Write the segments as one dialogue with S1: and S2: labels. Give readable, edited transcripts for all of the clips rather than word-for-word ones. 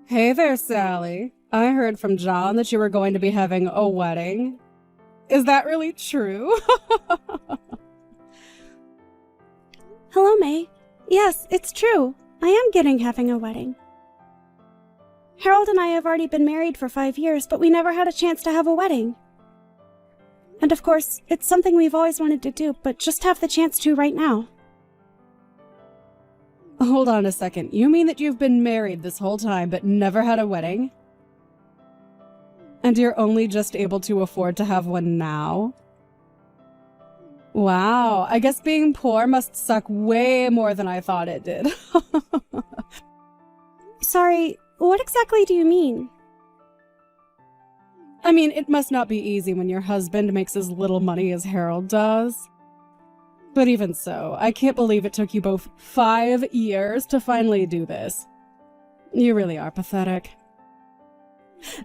S1: Hey there, Sally. I heard from John that you were going to be having a wedding. Is that really true?
S2: Hello, May. Yes, it's true. I am having a wedding. Harold and I have already been married for 5 years, but we never had a chance to have a wedding. And of course, it's something we've always wanted to do, but just have the chance to right now.
S1: Hold on a second. You mean that you've been married this whole time but never had a wedding? And you're only just able to afford to have one now? Wow, I guess being poor must suck way more than I thought it did.
S2: Sorry, what exactly do you mean?
S1: I mean, it must not be easy when your husband makes as little money as Harold does. But even so, I can't believe it took you both 5 years to finally do this. You really are pathetic.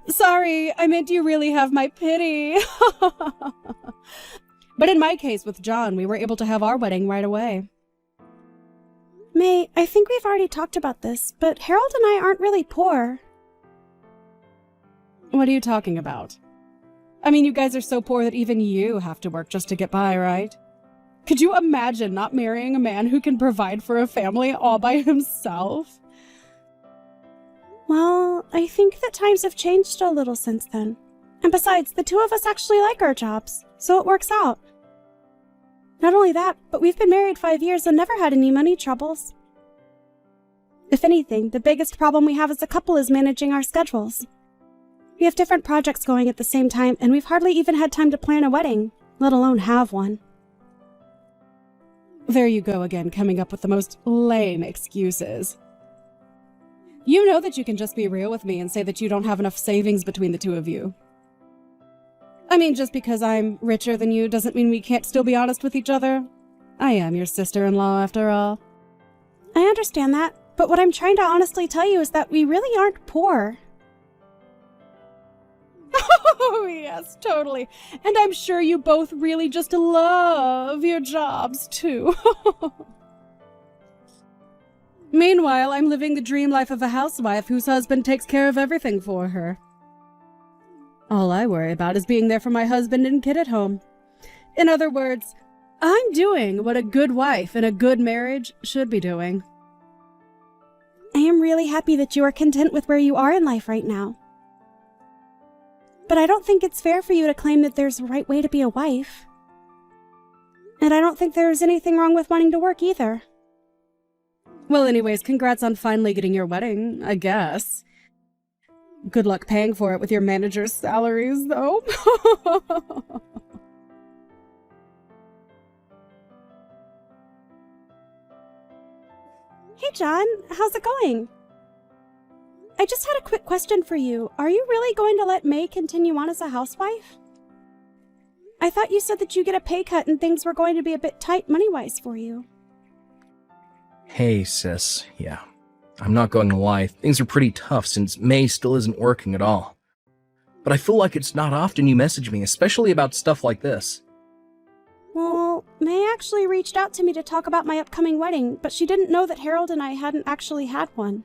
S1: Sorry, I meant you really have my pity. But in my case with John, we were able to have our wedding right away.
S2: May, I think we've already talked about this, but Harold and I aren't really poor.
S1: What are you talking about? I mean, you guys are so poor that even you have to work just to get by, right? Could you imagine not marrying a man who can provide for a family all by himself?
S2: Well, I think that times have changed a little since then. And besides, the two of us actually like our jobs, so it works out. Not only that, but we've been married 5 years and never had any money troubles. If anything, the biggest problem we have as a couple is managing our schedules. We have different projects going at the same time, and we've hardly even had time to plan a wedding, let alone have one.
S1: There you go again, coming up with the most lame excuses. You know that you can just be real with me and say that you don't have enough savings between the two of you. I mean, just because I'm richer than you doesn't mean we can't still be honest with each other. I am your sister-in-law, after all.
S2: I understand that, but what I'm trying to honestly tell you is that we really aren't poor.
S1: Oh, yes, totally. And I'm sure you both really just love your jobs, too. Meanwhile, I'm living the dream life of a housewife whose husband takes care of everything for her. All I worry about is being there for my husband and kid at home. In other words, I'm doing what a good wife in a good marriage should be doing.
S2: I am really happy that you are content with where you are in life right now. But I don't think it's fair for you to claim that there's a right way to be a wife. And I don't think there's anything wrong with wanting to work either.
S1: Well, anyways, congrats on finally getting your wedding, I guess. Good luck paying for it with your manager's salaries, though.
S2: Hey, John, how's it going? I just had a quick question for you. Are you really going to let May continue on as a housewife? I thought you said that you get a pay cut and things were going to be a bit tight money-wise for you.
S3: Hey, sis. Yeah, I'm not going to lie. Things are pretty tough since May still isn't working at all. But I feel like it's not often you message me, especially about stuff like this.
S2: Well, May actually reached out to me to talk about my upcoming wedding, but she didn't know that Harold and I hadn't actually had one.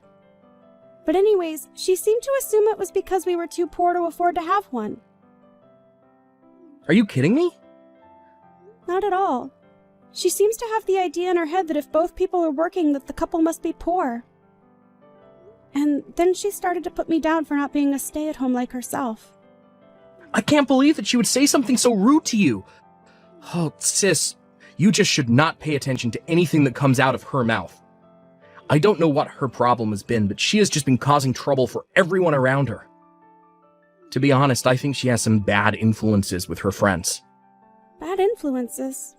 S2: But anyways, she seemed to assume it was because we were too poor to afford to have one.
S3: Are you kidding me?
S2: Not at all. She seems to have the idea in her head that if both people are working, that the couple must be poor. And then she started to put me down for not being a stay-at-home like herself.
S3: I can't believe that she would say something so rude to you. Oh, sis, you just should not pay attention to anything that comes out of her mouth. I don't know what her problem has been, but she has just been causing trouble for everyone around her. To be honest, I think she has some bad influences with her friends.
S2: Bad influences?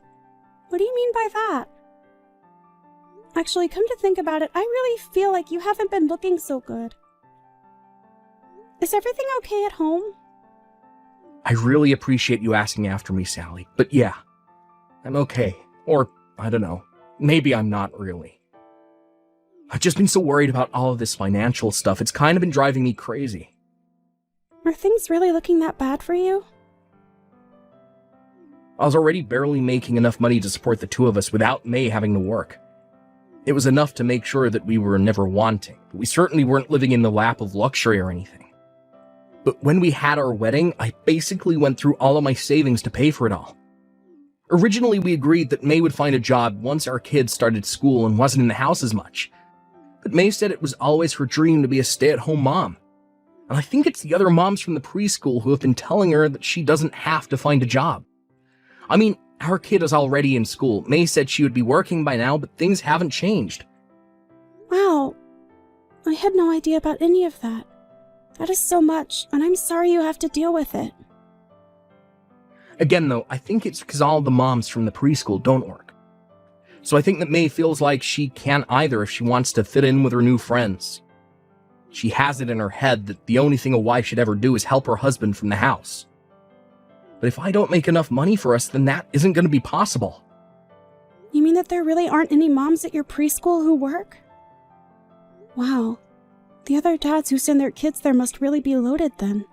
S2: What do you mean by that? Actually, come to think about it, I really feel like you haven't been looking so good. Is everything okay at home?
S3: I really appreciate you asking after me, Sally, but yeah, I'm okay. Or, I don't know, maybe I'm not really. I've just been so worried about all of this financial stuff, it's kind of been driving me crazy.
S2: Are things really looking that bad for you?
S3: I was already barely making enough money to support the two of us without May having to work. It was enough to make sure that we were never wanting, but we certainly weren't living in the lap of luxury or anything. But when we had our wedding, I basically went through all of my savings to pay for it all. Originally, we agreed that May would find a job once our kids started school and wasn't in the house as much. But May said it was always her dream to be a stay-at-home mom. And I think it's the other moms from the preschool who have been telling her that she doesn't have to find a job. I mean, our kid is already in school. May said she would be working by now, but things haven't changed.
S2: Wow. I had no idea about any of that. That is so much, and I'm sorry you have to deal with it.
S3: Again, though, I think it's because all the moms from the preschool don't work. So I think that May feels like she can't either if she wants to fit in with her new friends. She has it in her head that the only thing a wife should ever do is help her husband from the house. But if I don't make enough money for us, then that isn't going to be possible.
S2: You mean that there really aren't any moms at your preschool who work? Wow. The other dads who send their kids there must really be loaded then.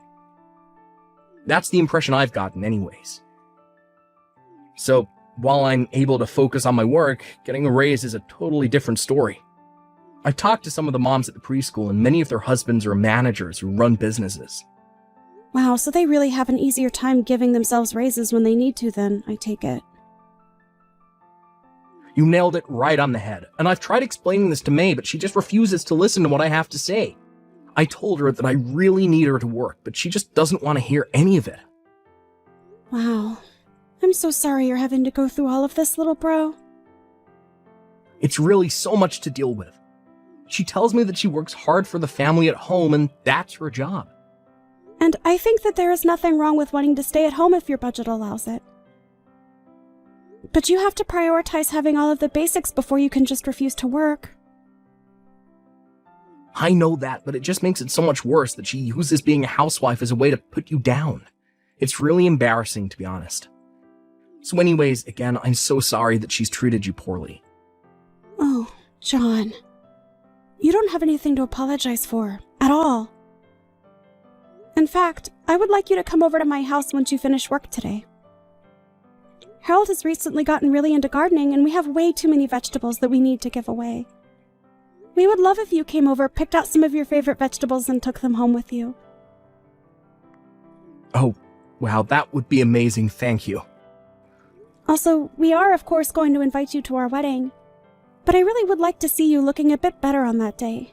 S3: That's the impression I've gotten anyways. So, while I'm able to focus on my work, getting a raise is a totally different story. I've talked to some of the moms at the preschool, and many of their husbands are managers who run businesses.
S2: Wow, so they really have an easier time giving themselves raises when they need to then, I take it.
S3: You nailed it right on the head, and I've tried explaining this to May, but she just refuses to listen to what I have to say. I told her that I really need her to work, but she just doesn't want to hear any of it.
S2: Wow. I'm so sorry you're having to go through all of this, little bro.
S3: It's really so much to deal with. She tells me that she works hard for the family at home, and that's her job.
S2: And I think that there is nothing wrong with wanting to stay at home if your budget allows it. But you have to prioritize having all of the basics before you can just refuse to work.
S3: I know that, but it just makes it so much worse that she uses being a housewife as a way to put you down. It's really embarrassing, to be honest. So anyways, again, I'm so sorry that she's treated you poorly.
S2: Oh, John. You don't have anything to apologize for, at all. In fact, I would like you to come over to my house once you finish work today. Harold has recently gotten really into gardening, and we have way too many vegetables that we need to give away. We would love if you came over, picked out some of your favorite vegetables, and took them home with you.
S3: Oh, wow, that would be amazing, thank you.
S2: Also, we are, of course, going to invite you to our wedding. But I really would like to see you looking a bit better on that day.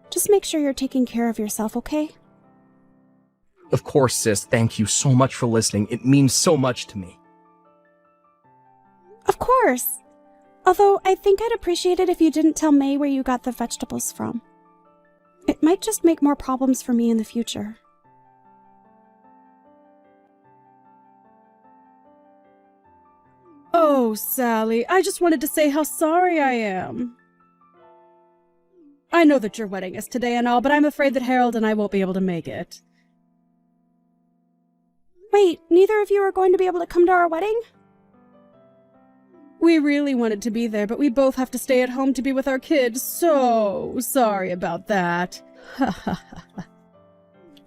S2: Just make sure you're taking care of yourself, okay?
S3: Of course, sis, thank you so much for listening. It means so much to me.
S2: Of course! Although, I think I'd appreciate it if you didn't tell May where you got the vegetables from. It might just make more problems for me in the future.
S1: Oh, Sally, I just wanted to say how sorry I am. I know that your wedding is today and all, but I'm afraid that Harold and I won't be able to make it.
S2: Wait, neither of you are going to be able to come to our wedding?
S1: We really wanted to be there, but we both have to stay at home to be with our kids. So sorry about that.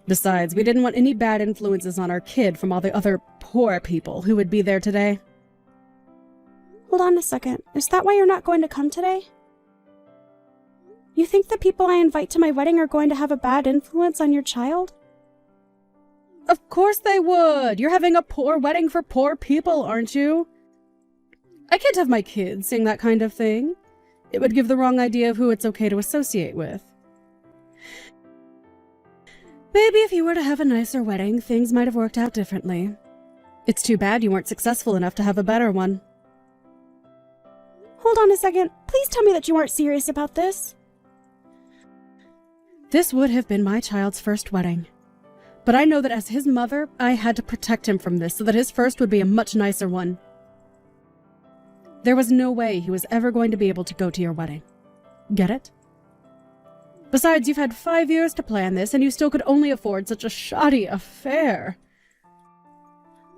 S1: Besides, we didn't want any bad influences on our kid from all the other poor people who would be there today.
S2: Hold on a second. Is that why you're not going to come today? You think the people I invite to my wedding are going to have a bad influence on your child?
S1: Of course they would. You're having a poor wedding for poor people, aren't you? I can't have my kids saying that kind of thing. It would give the wrong idea of who it's okay to associate with. Maybe if you were to have a nicer wedding, things might have worked out differently. It's too bad you weren't successful enough to have a better one.
S2: Hold on a second. Please tell me that you weren't serious about this.
S1: This would have been my child's first wedding. But I know that as his mother, I had to protect him from this so that his first would be a much nicer one. There was no way he was ever going to be able to go to your wedding. Get it? Besides, you've had 5 years to plan this, and you still could only afford such a shoddy affair.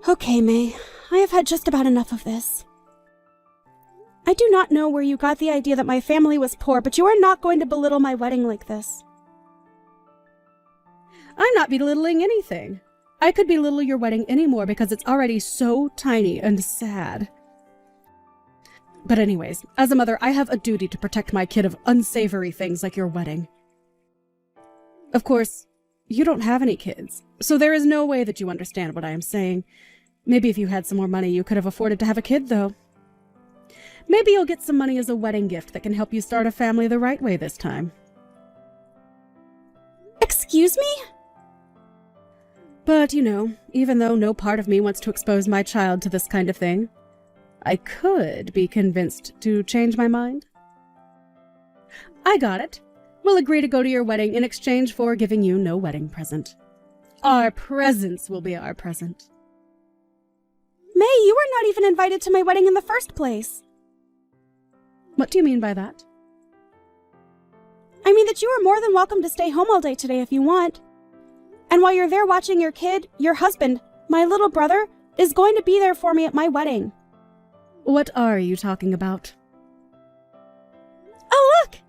S2: Okay, May. I have had just about enough of this. I do not know where you got the idea that my family was poor, but you are not going to belittle my wedding like this.
S1: I'm not belittling anything. I could belittle your wedding anymore because it's already so tiny and sad. But anyways, as a mother, I have a duty to protect my kid of unsavory things like your wedding. Of course, you don't have any kids, so there is no way that you understand what I am saying. Maybe if you had some more money, you could have afforded to have a kid, though. Maybe you'll get some money as a wedding gift that can help you start a family the right way this time.
S2: Excuse me?
S1: But, even though no part of me wants to expose my child to this kind of thing, I could be convinced to change my mind. I got it. We'll agree to go to your wedding in exchange for giving you no wedding present. Our presents will be our present.
S2: May, you were not even invited to my wedding in the first place.
S1: What do you mean by that?
S2: I mean that you are more than welcome to stay home all day today if you want. And while you're there watching your kid, your husband, my little brother, is going to be there for me at my wedding.
S1: What are you talking about?
S2: Oh, look!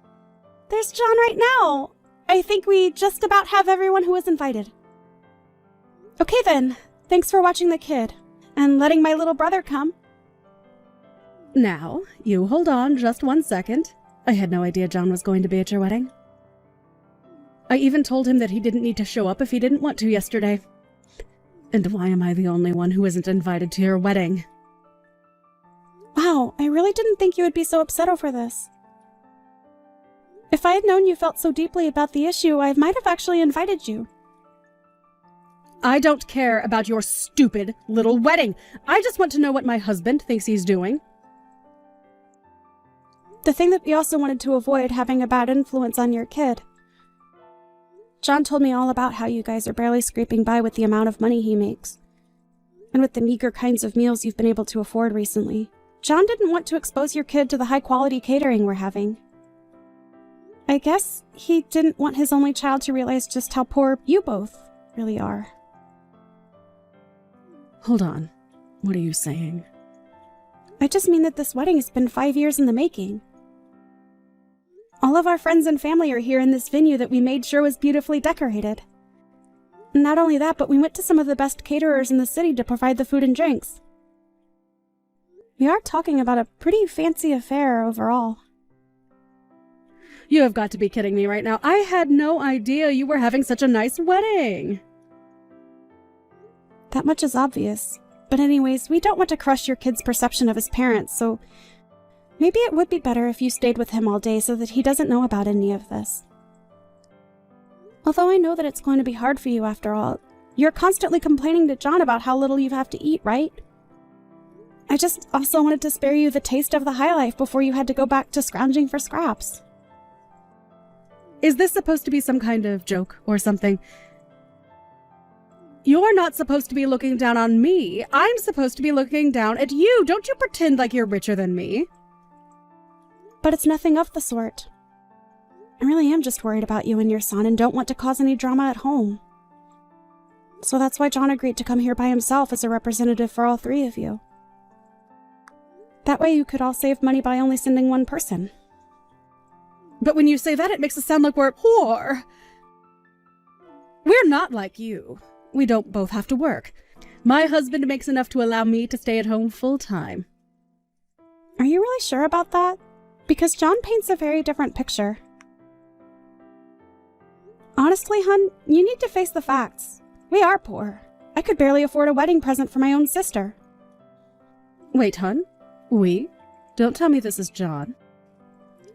S2: There's John right now. I think we just about have everyone who was invited. Okay then, thanks for watching the kid, and letting my little brother come.
S1: Now, you hold on just 1 second. I had no idea John was going to be at your wedding. I even told him that he didn't need to show up if he didn't want to yesterday. And why am I the only one who isn't invited to your wedding?
S2: Wow, I really didn't think you would be so upset over this. If I had known you felt so deeply about the issue, I might have actually invited you.
S1: I don't care about your stupid little wedding. I just want to know what my husband thinks he's doing.
S2: The thing that we also wanted to avoid having a bad influence on your kid. John told me all about how you guys are barely scraping by with the amount of money he makes. And with the meager kinds of meals you've been able to afford recently. John didn't want to expose your kid to the high-quality catering we're having. I guess he didn't want his only child to realize just how poor you both really are.
S1: Hold on. What are you saying?
S2: I just mean that this wedding has been 5 years in the making. All of our friends and family are here in this venue that we made sure was beautifully decorated. Not only that, but we went to some of the best caterers in the city to provide the food and drinks. We are talking about a pretty fancy affair overall.
S1: You have got to be kidding me right now. I had no idea you were having such a nice wedding.
S2: That much is obvious. But anyways, we don't want to crush your kid's perception of his parents, so maybe it would be better if you stayed with him all day so that he doesn't know about any of this. Although I know that it's going to be hard for you after all, you're constantly complaining to John about how little you have to eat, right? I just also wanted to spare you the taste of the high life before you had to go back to scrounging for scraps.
S1: Is this supposed to be some kind of joke or something? You're not supposed to be looking down on me. I'm supposed to be looking down at you. Don't you pretend like you're richer than me.
S2: But it's nothing of the sort. I really am just worried about you and your son and don't want to cause any drama at home. So that's why John agreed to come here by himself as a representative for all three of you. That way you could all save money by only sending one person.
S1: But when you say that, it makes it sound like we're poor. We're not like you. We don't both have to work. My husband makes enough to allow me to stay at home full time.
S2: Are you really sure about that? Because John paints a very different picture. Honestly, hun, you need to face the facts. We are poor. I could barely afford a wedding present for my own sister.
S1: Wait, hun? We? Don't tell me this is John.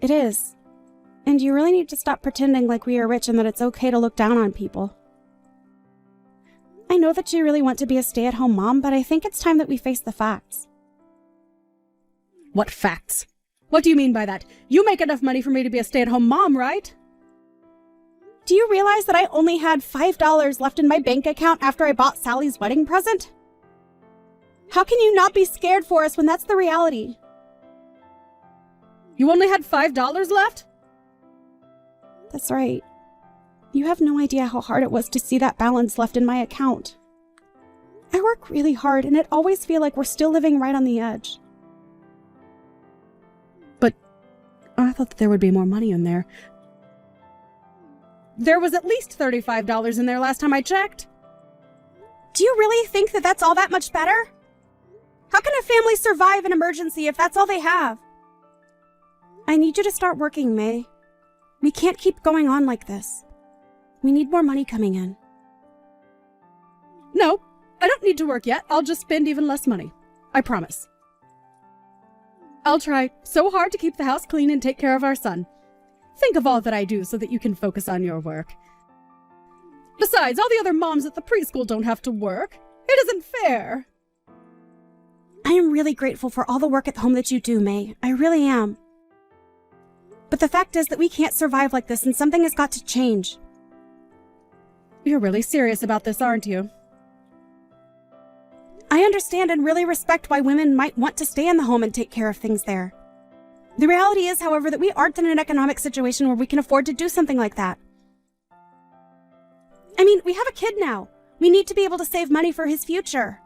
S2: It is. And you really need to stop pretending like we are rich and that it's okay to look down on people. I know that you really want to be a stay-at-home mom, but I think it's time that we face the facts.
S1: What facts? What do you mean by that? You make enough money for me to be a stay-at-home mom, right?
S2: Do you realize that I only had $5 left in my bank account after I bought Sally's wedding present? How can you not be scared for us when that's the reality?
S1: You only had $5 left?
S2: That's right. You have no idea how hard it was to see that balance left in my account. I work really hard and it always feels like we're still living right on the edge.
S1: But I thought that there would be more money in there. There was at least $35 in there last time I checked.
S2: Do you really think that that's all that much better? How can a family survive an emergency if that's all they have? I need you to start working, May. We can't keep going on like this. We need more money coming in.
S1: No, I don't need to work yet. I'll just spend even less money. I promise. I'll try so hard to keep the house clean and take care of our son. Think of all that I do so that you can focus on your work. Besides, all the other moms at the preschool don't have to work. It isn't fair.
S2: I am really grateful for all the work at home that you do, May. I really am. But the fact is that we can't survive like this and something has got to change.
S1: You're really serious about this, aren't you?
S2: I understand and really respect why women might want to stay in the home and take care of things there. The reality is, however, that we aren't in an economic situation where we can afford to do something like that. I mean, we have a kid now. We need to be able to save money for his future.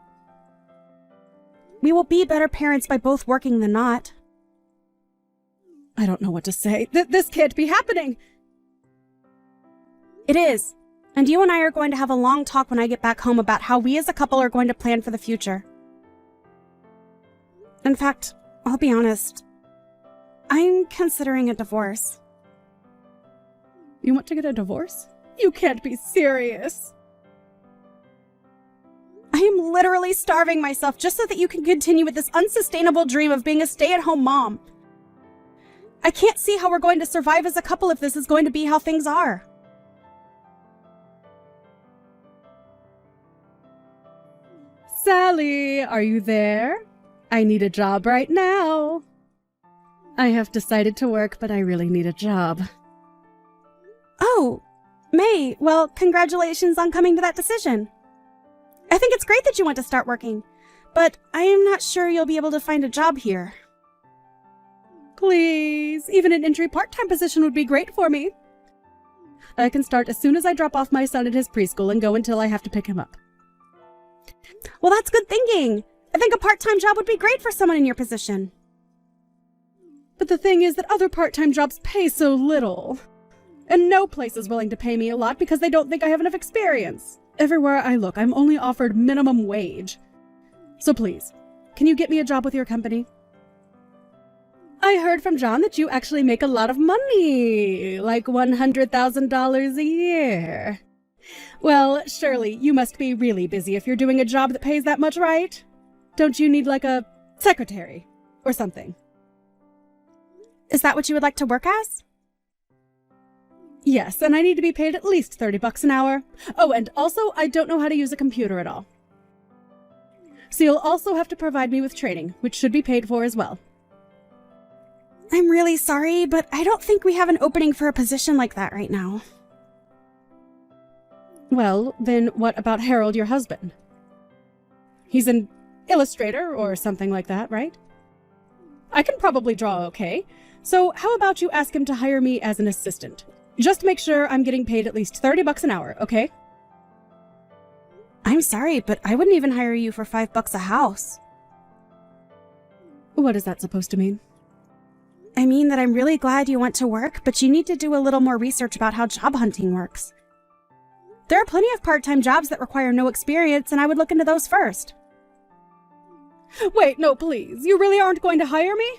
S2: We will be better parents by both working than not.
S1: I don't know what to say. This can't be happening.
S2: It is. And you and I are going to have a long talk when I get back home about how we as a couple are going to plan for the future. In fact, I'll be honest. I'm considering a divorce.
S1: You want to get a divorce? You can't be serious.
S2: I am literally starving myself just so that you can continue with this unsustainable dream of being a stay-at-home mom. I can't see how we're going to survive as a couple if this is going to be how things are.
S1: Sally, are you there? I need a job right now. I have decided to work, but I really need a job.
S2: Oh, May, well, congratulations on coming to that decision. I think it's great that you want to start working, but I am not sure you'll be able to find a job here.
S1: Please, even an entry part-time position would be great for me. I can start as soon as I drop off my son at his preschool and go until I have to pick him up.
S2: Well, that's good thinking. I think a part-time job would be great for someone in your position.
S1: But the thing is that other part-time jobs pay so little. And no place is willing to pay me a lot because they don't think I have enough experience. Everywhere I look, I'm only offered minimum wage. So please, can you get me a job with your company? I heard from John that you actually make a lot of money, like $100,000 a year. Well, surely you must be really busy if you're doing a job that pays that much, right? Don't you need like a secretary or something?
S2: Is that what you would like to work as?
S1: Yes, and I need to be paid at least $30 an hour. Oh, and also, I don't know how to use a computer at all. So you'll also have to provide me with training, which should be paid for as well.
S2: I'm really sorry, but I don't think we have an opening for a position like that right now.
S1: Well, then what about Harold, your husband? He's an illustrator or something like that, right? I can probably draw okay. So how about you ask him to hire me as an assistant? Just make sure I'm getting paid at least $30 an hour, okay?
S2: I'm sorry, but I wouldn't even hire you for $5 a house.
S1: What is that supposed to mean?
S2: I mean that I'm really glad you want to work, but you need to do a little more research about how job hunting works. There are plenty of part-time jobs that require no experience, and I would look into those first.
S1: Wait, no, please. You really aren't going to hire me?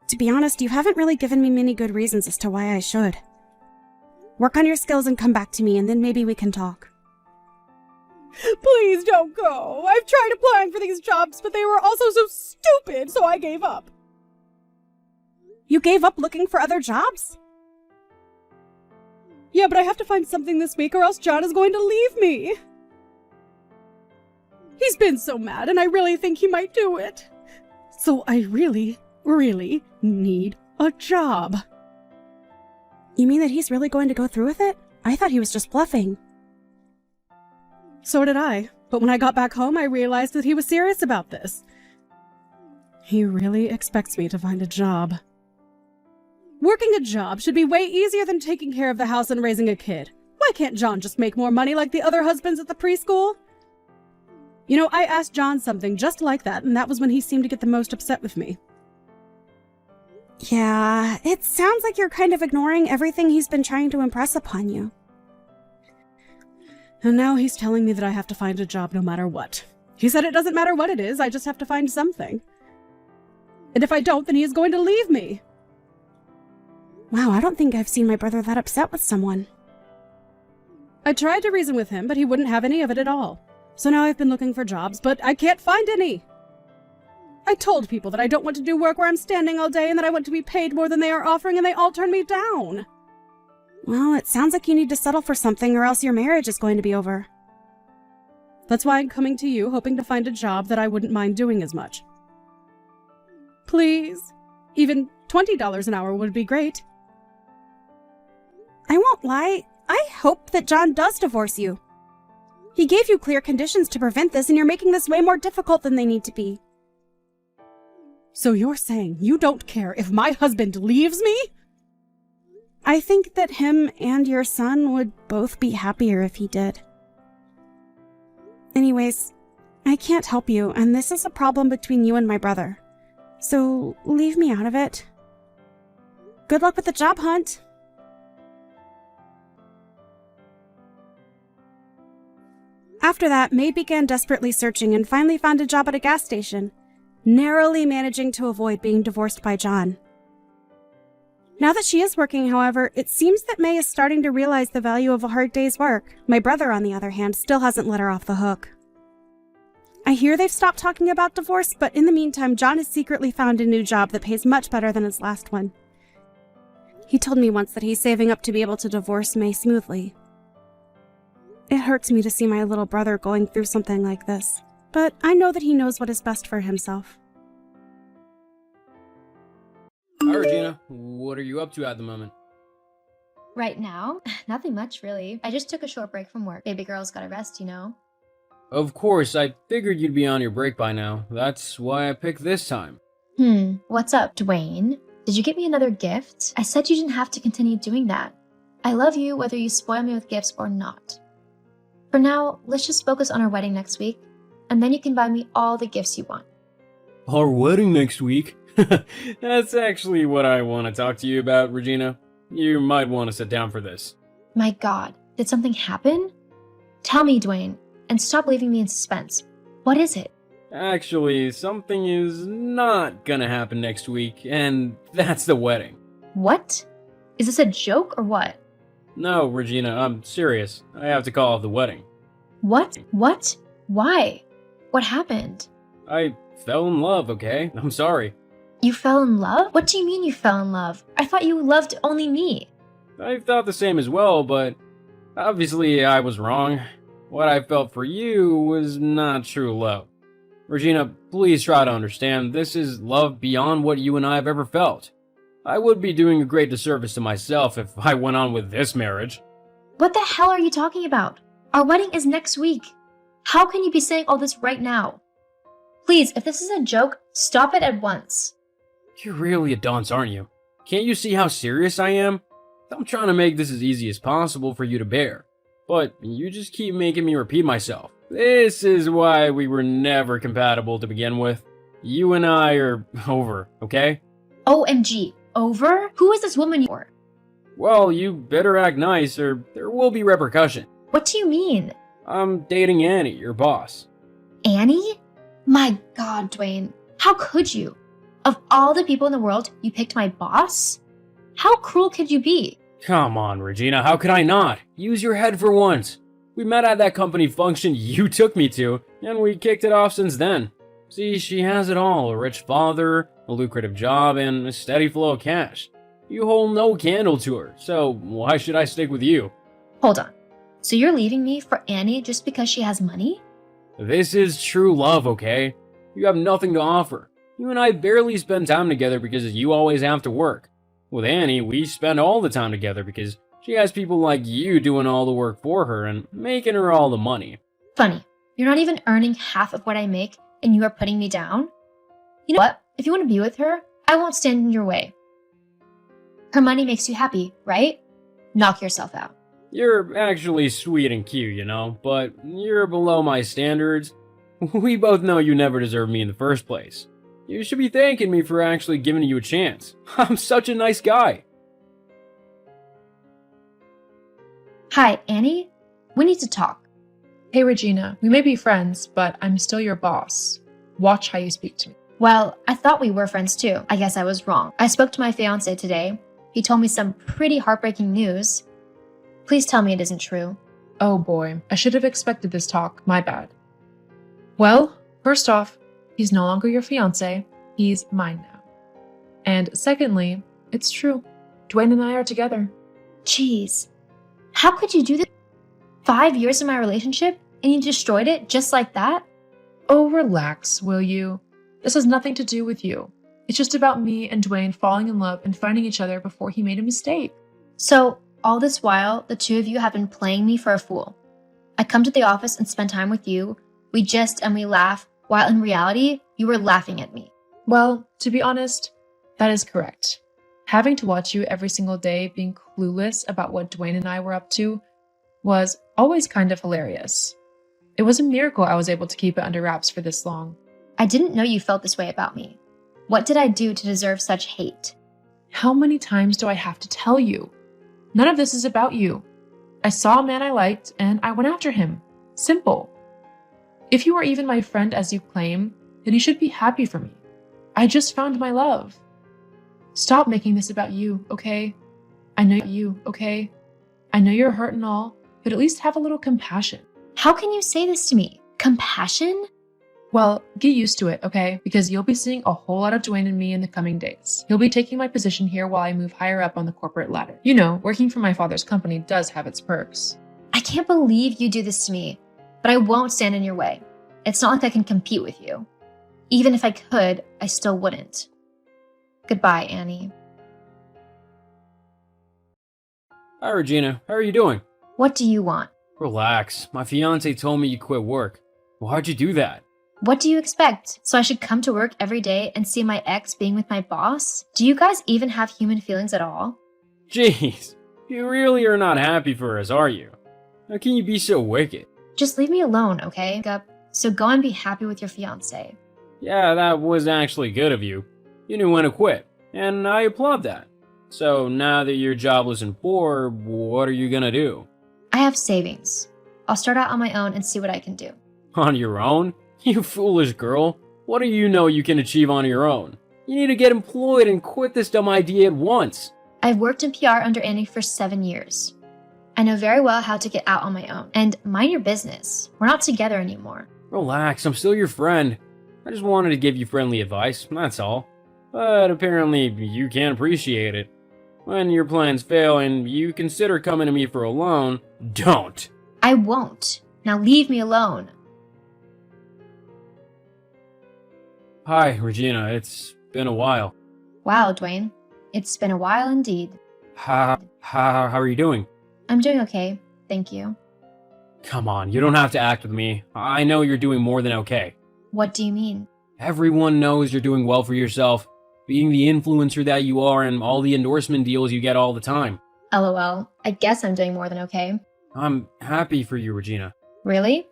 S2: To be honest, you haven't really given me many good reasons as to why I should. Work on your skills and come back to me, and then maybe we can talk.
S1: Please don't go. I've tried applying for these jobs, but they were also so stupid, so I gave up.
S2: You gave up looking for other jobs?
S1: Yeah, but I have to find something this week or else John is going to leave me. He's been so mad, and I really think he might do it. So I really need a job.
S2: You mean that he's really going to go through with it? I thought he was just bluffing.
S1: So did I, but when I got back home, I realized that he was serious about this. He really expects me to find a job. Working a job should be way easier than taking care of the house and raising a kid. Why can't John just make more money like the other husbands at the preschool? You know, I asked John something just like that, and that was when he seemed to get the most upset with me.
S2: Yeah, it sounds like you're kind of ignoring everything he's been trying to impress upon you.
S1: And now he's telling me that I have to find a job no matter what. He said it doesn't matter what it is, I just have to find something. And if I don't, then he is going to leave me.
S2: Wow, I don't think I've seen my brother that upset with someone.
S1: I tried to reason with him, but he wouldn't have any of it at all. So now I've been looking for jobs, but I can't find any. I told people that I don't want to do work where I'm standing all day and that I want to be paid more than they are offering, and they all turn me down.
S2: Well, it sounds like you need to settle for something or else your marriage is going to be over.
S1: That's why I'm coming to you, hoping to find a job that I wouldn't mind doing as much. Please. Even $20 an hour would be great.
S2: I won't lie, I hope that John does divorce you. He gave you clear conditions to prevent this, and you're making this way more difficult than they need to be.
S1: So you're saying you don't care if my husband leaves me?
S2: I think that him and your son would both be happier if he did. Anyways, I can't help you, and this is a problem between you and my brother. So leave me out of it. Good luck with the job hunt. After that, May began desperately searching and finally found a job at a gas station, narrowly managing to avoid being divorced by John. Now that she is working, however, it seems that May is starting to realize the value of a hard day's work. My brother, on the other hand, still hasn't let her off the hook. I hear they've stopped talking about divorce, but in the meantime, John has secretly found a new job that pays much better than his last one. He told me once that he's saving up to be able to divorce May smoothly. It hurts me to see my little brother going through something like this, but I know that he knows what is best for himself.
S4: Hi, Regina. What are you up to at the moment?
S5: Right now? Nothing much, really. I just took a short break from work. Baby girl's gotta rest, you know?
S4: Of course, I figured you'd be on your break by now. That's why I picked this time.
S5: What's up, Dwayne? Did you get me another gift? I said you didn't have to continue doing that. I love you whether you spoil me with gifts or not. For now, let's just focus on our wedding next week, and then you can buy me all the gifts you want.
S4: Our wedding next week? That's actually what I want to talk to you about, Regina. You might want to sit down for this.
S5: My God, did something happen? Tell me, Dwayne, and stop leaving me in suspense. What is it?
S4: Actually, something is not gonna happen next week, and that's the wedding.
S5: What? Is this a joke or what?
S4: No, Regina, I'm serious. I have to call off the wedding.
S5: What? What? Why? What happened?
S4: I fell in love, okay? I'm sorry.
S5: You fell in love? What do you mean you fell in love? I thought you loved only me.
S4: I thought the same as well, but obviously I was wrong. What I felt for you was not true love. Regina, please try to understand, this is love beyond what you and I have ever felt. I would be doing a great disservice to myself if I went on with this marriage.
S5: What the hell are you talking about? Our wedding is next week. How can you be saying all this right now? Please, if this is a joke, stop it at once.
S4: You're really a dunce, aren't you? Can't you see how serious I am? I'm trying to make this as easy as possible for you to bear. But you just keep making me repeat myself. This is why we were never compatible to begin with. You and I are over, okay?
S5: OMG, over? Who is this woman you're?
S4: Well, you better act nice or there will be repercussion.
S5: What do you mean?
S4: I'm dating Annie, your boss.
S5: Annie? My God, Dwayne, how could you? Of all the people in the world, you picked my boss? How cruel could you be?
S4: Come on, Regina, how could I not? Use your head for once. We met at that company function you took me to, and we kicked it off since then. See, she has it all, a rich father, a lucrative job, and a steady flow of cash. You hold no candle to her, so why should I stick with you?
S5: Hold on. So you're leaving me for Annie just because she has money?
S4: This is true love, okay? You have nothing to offer. You and I barely spend time together because you always have to work. With Annie, we spend all the time together because she has people like you doing all the work for her and making her all the money.
S5: Funny. You're not even earning half of what I make, and you are putting me down? You know what? If you want to be with her, I won't stand in your way. Her money makes you happy, right? Knock yourself out.
S4: You're actually sweet and cute, you know, but you're below my standards. We both know you never deserved me in the first place. You should be thanking me for actually giving you a chance. I'm such a nice guy.
S5: Hi, Annie. We need to talk.
S6: Hey, Regina, we may be friends, but I'm still your boss. Watch how you speak to me.
S5: Well, I thought we were friends too. I guess I was wrong. I spoke to my fiancé today, He told me some pretty heartbreaking news. Please tell me it isn't true.
S6: Oh boy, I should have expected this talk. My bad. Well, first off, he's no longer your fiance. He's mine now. And secondly, it's true. Dwayne and I are together.
S5: Jeez. How could you do this? 5 years of my relationship and you destroyed it just like that?
S6: Oh, relax, will you? This has nothing to do with you. It's just about me and Dwayne falling in love and finding each other before he made a mistake.
S5: So, all this while, the two of you have been playing me for a fool. I come to the office and spend time with you. We gist and we laugh, while in reality, you were laughing at me.
S6: Well, to be honest, that is correct. Having to watch you every single day being clueless about what Dwayne and I were up to was always kind of hilarious. It was a miracle I was able to keep it under wraps for this long.
S5: I didn't know you felt this way about me. What did I do to deserve such hate?
S6: How many times do I have to tell you? None of this is about you. I saw a man I liked and I went after him. Simple. If you are even my friend as you claim, then you should be happy for me. I just found my love. Stop making this about you, okay? I know you, okay? I know you're hurt and all, but at least have a little compassion.
S5: How can you say this to me? Compassion?
S6: Well, get used to it, okay? Because you'll be seeing a whole lot of Dwayne and me in the coming days. He'll be taking my position here while I move higher up on the corporate ladder. You know, working for my father's company does have its perks.
S5: I can't believe you do this to me, but I won't stand in your way. It's not like I can compete with you. Even if I could, I still wouldn't. Goodbye, Annie.
S4: Hi, Regina. How are you doing?
S5: What do you want?
S4: Relax. My fiance told me you quit work. Why'd you do that?
S5: What do you expect? So I should come to work every day and see my ex being with my boss? Do you guys even have human feelings at all?
S4: Jeez. You really are not happy for us, are you? How can you be so wicked?
S5: Just leave me alone, okay? So go and be happy with your fiance.
S4: Yeah, that was actually good of you. You knew when to quit, and I applaud that. So now that you're jobless and poor, what are you gonna do?
S5: I have savings. I'll start out on my own and see what I can do.
S4: On your own? You foolish girl. What do you know you can achieve on your own? You need to get employed and quit this dumb idea at once.
S5: I've worked in PR under Annie for 7 years. I know very well how to get out on my own. And mind your business. We're not together anymore.
S4: Relax, I'm still your friend. I just wanted to give you friendly advice, that's all. But apparently you can't appreciate it. When your plans fail and you consider coming to me for a loan, don't.
S5: I won't. Now leave me alone.
S4: Hi, Regina. It's been a while.
S5: Wow, Dwayne. It's been a while indeed.
S4: How are you doing?
S5: I'm doing okay. Thank you.
S4: Come on, you don't have to act with me. I know you're doing more than okay.
S5: What do you mean?
S4: Everyone knows you're doing well for yourself, being the influencer that you are and all the endorsement deals you get all the time.
S5: LOL. I guess I'm doing more than okay.
S4: I'm happy for you, Regina.
S5: Really?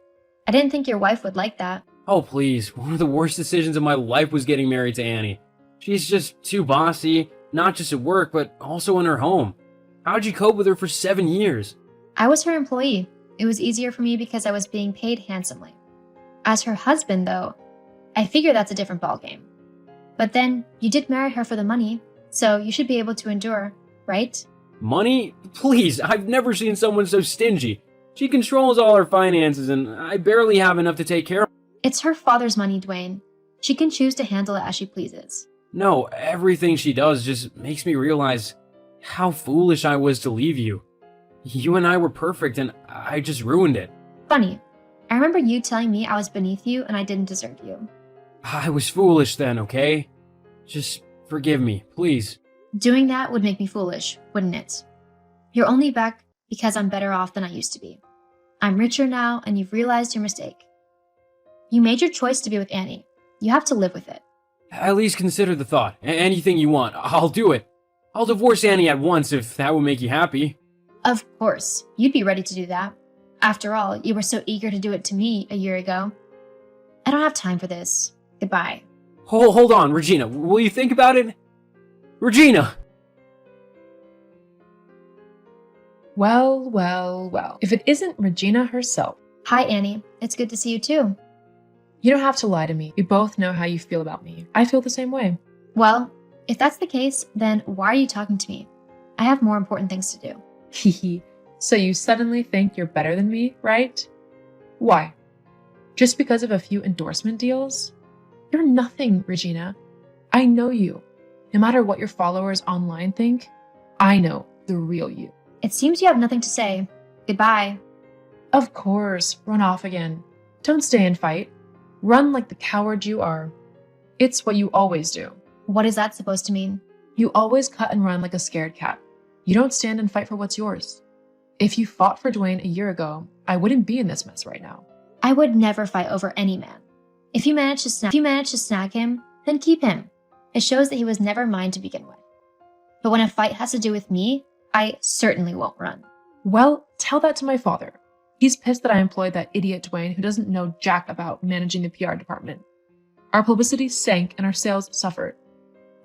S5: I didn't think your wife would like that.
S4: Oh, please. One of the worst decisions of my life was getting married to Annie. She's just too bossy, not just at work, but also in her home. How'd you cope with her for 7 years?
S5: I was her employee. It was easier for me because I was being paid handsomely. As her husband, though, I figure that's a different ballgame. But then, you did marry her for the money, so you should be able to endure, right?
S4: Money? Please, I've never seen someone so stingy. She controls all her finances, and I barely have enough to take care of.
S5: It's her father's money, Dwayne. She can choose to handle it as she pleases.
S4: No, everything she does just makes me realize how foolish I was to leave you. You and I were perfect, and I just ruined it.
S5: Funny. I remember you telling me I was beneath you and I didn't deserve you.
S4: I was foolish then, okay? Just forgive me, please.
S5: Doing that would make me foolish, wouldn't it? You're only back because I'm better off than I used to be. I'm richer now, and you've realized your mistake. You made your choice to be with Annie. You have to live with it.
S4: At least consider the thought. Anything you want, I'll do it. I'll divorce Annie at once if that will make you happy.
S5: Of course, you'd be ready to do that. After all, you were so eager to do it to me a year ago. I don't have time for this. Goodbye.
S4: Hold on, Regina. Will you think about it? Regina!
S6: Well, well, well. If it isn't Regina herself.
S5: Hi, Annie. It's good to see you too.
S6: You don't have to lie to me. We both know how you feel about me. I feel the same way.
S5: Well, if that's the case, then why are you talking to me? I have more important things to do.
S6: Hehe. So you suddenly think you're better than me, right? Why? Just because of a few endorsement deals? You're nothing, Regina. I know you. No matter what your followers online think, I know the real you.
S5: It seems you have nothing to say. Goodbye.
S6: Of course, run off again. Don't stay and fight. Run like the coward you are. It's what you always do.
S5: What is that supposed to mean?
S6: You always cut and run like a scared cat. You don't stand and fight for what's yours. If you fought for Dwayne a year ago, I wouldn't be in this mess right now.
S5: I would never fight over any man. If you manage to snag him, then keep him. It shows that he was never mine to begin with. But when a fight has to do with me, I certainly won't run.
S6: Well, tell that to my father. He's pissed that I employed that idiot Dwayne who doesn't know jack about managing the PR department. Our publicity sank and our sales suffered.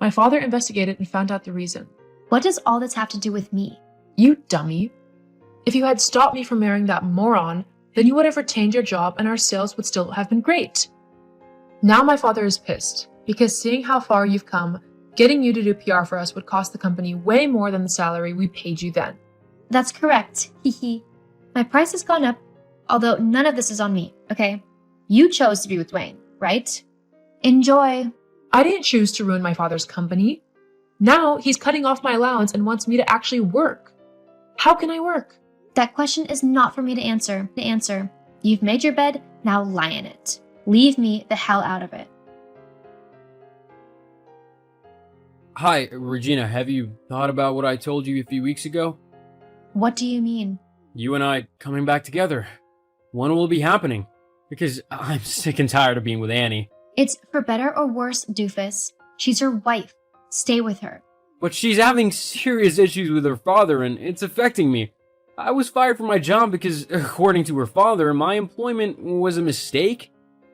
S6: My father investigated and found out the reason.
S5: What does all this have to do with me?
S6: You dummy. If you had stopped me from marrying that moron, then you would have retained your job and our sales would still have been great. Now my father is pissed, because seeing how far you've come, getting you to do PR for us would cost the company way more than the salary we paid you then.
S5: That's correct. Hehe. My price has gone up, although none of this is on me, okay? You chose to be with Dwayne, right? Enjoy.
S6: I didn't choose to ruin my father's company. Now he's cutting off my allowance and wants me to actually work. How can I work?
S5: That question is not for me to answer. You've made your bed, now lie in it. Leave me the hell out of it.
S4: Hi, Regina, have you thought about what I told you a few weeks ago?
S5: What do you mean?
S4: You and I coming back together. When will it be happening? Because I'm sick and tired of being with Annie.
S5: It's for better or worse, doofus. She's your wife. Stay with her.
S4: But she's having serious issues with her father and it's affecting me. I was fired from my job because, according to her father, my employment was a mistake.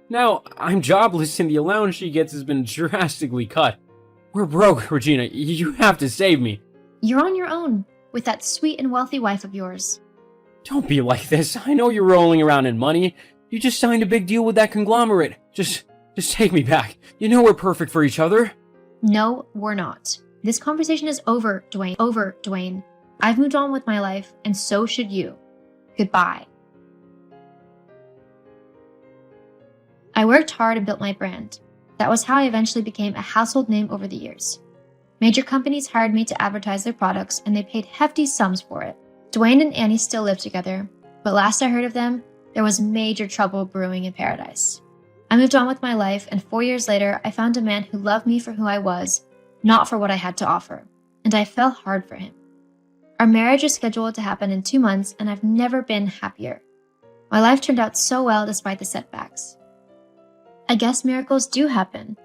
S4: Now, I'm jobless and the allowance she gets has been drastically cut. We're broke, Regina. You have to save me.
S5: You're on your own, with that sweet and wealthy wife of yours.
S4: Don't be like this. I know you're rolling around in money. You just signed a big deal with that conglomerate. Just take me back. You know we're perfect for each other.
S5: No, we're not. This conversation is over, Dwayne. Over, Dwayne. I've moved on with my life, and so should you. Goodbye. I worked hard and built my brand. That was how I eventually became a household name over the years. Major companies hired me to advertise their products, and they paid hefty sums for it. Dwayne and Annie still live together, but last I heard of them, there was major trouble brewing in paradise. I moved on with my life, and 4 years later, I found a man who loved me for who I was, not for what I had to offer, and I fell hard for him. Our marriage is scheduled to happen in 2 months, and I've never been happier. My life turned out so well despite the setbacks. I guess miracles do happen.